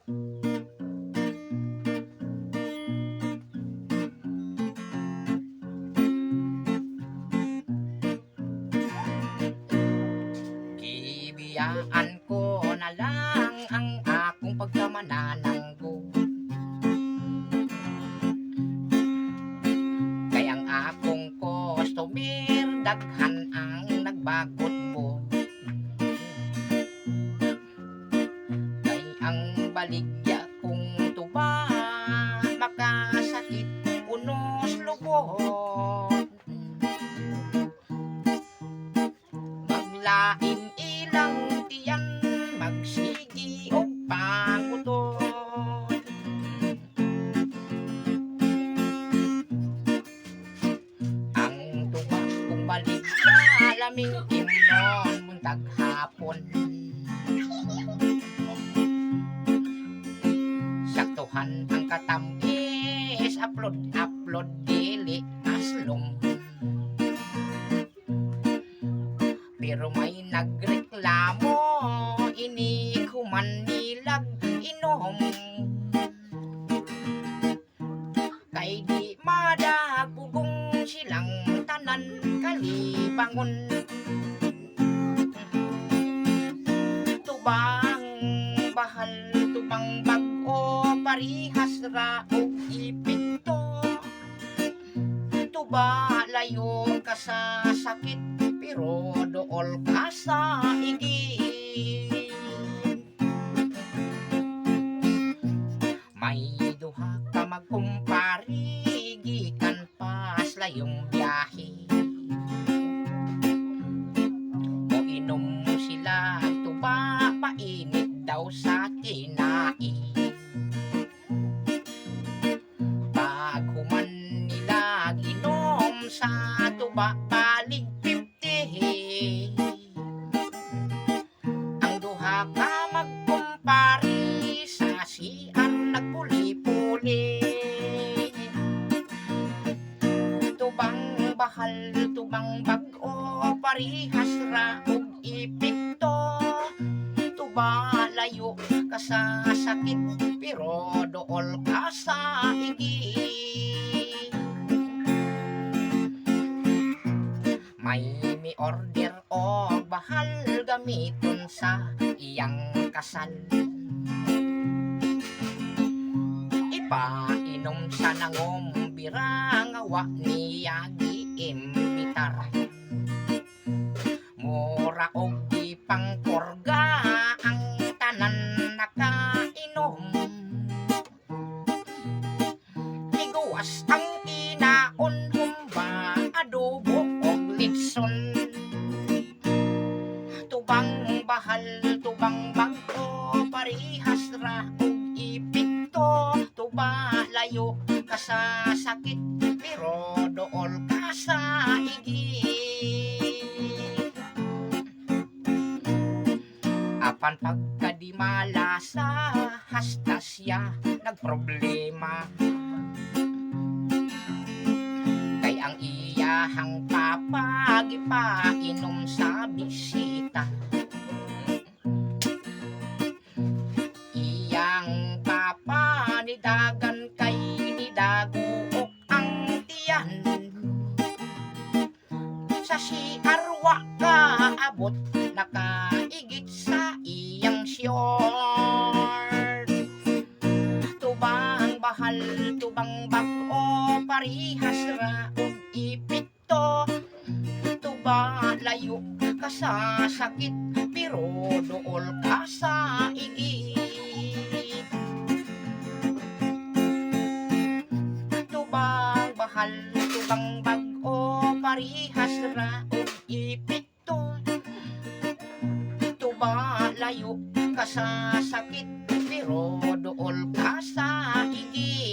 Bibiyaan ko na lang ang akong pagkamanananggo, kay ang akong customer daghan ang nagbagot mo. Kay ang baligya kong tuba makasakit unos lubot, maglain ilang tiyan, magsigi o pangutot. Ang tuba kong baligya laming imnon muntag hapon, saktuhan ang katamis upload dili aslong. Pero may nagreklamo ini kuman nilag inom, kay di madagugong silang tanan kalibangon. Tubang bahal tubang bag-o parihas ra og ipinto, tuba layo ka sa sakit pero dool ka sa igid. May duha ka magkumpari gikan pas layong biyahe, moinom sila tuba painit daw sa kinai. Pag human nila ginom sa tuba balig 50, ang duha ka magkumpari sa CR nagpuli-puli. Tubang bahal tubang bag-o parihas ra og ipikto, tuba layo ka sa sakit pero dool ka sa igid. May mi-order og bahal gamiton sa iyang kasal, ipainom sa nangom bira nga wa niya giimbitar. Mura og ipangkorga ang tanan nakainom, iguwas ang inaon humba adobo og litson. Tubang bahal tubang bag-o parihas ra og ipikto, tuba layo ka sa sakit pero dool ka sa igid. Apan pagkadimala sa hasta siya nagproblema, kay ang iyahang papa gipainom sa bisita. Iyang papa nidagan kay nidaguok ang tiyan, sa siarwa ka abot nakaigit sa iyang short. Tubang bahal tubang bag-o parihas ra og ipikto, tuba layo ka sa sakit pero dool ka sa igid. Tubang bahal tubang bag-o parihas ra og ipikto, tuba layo ka sa sakit pero dool ka sa igid.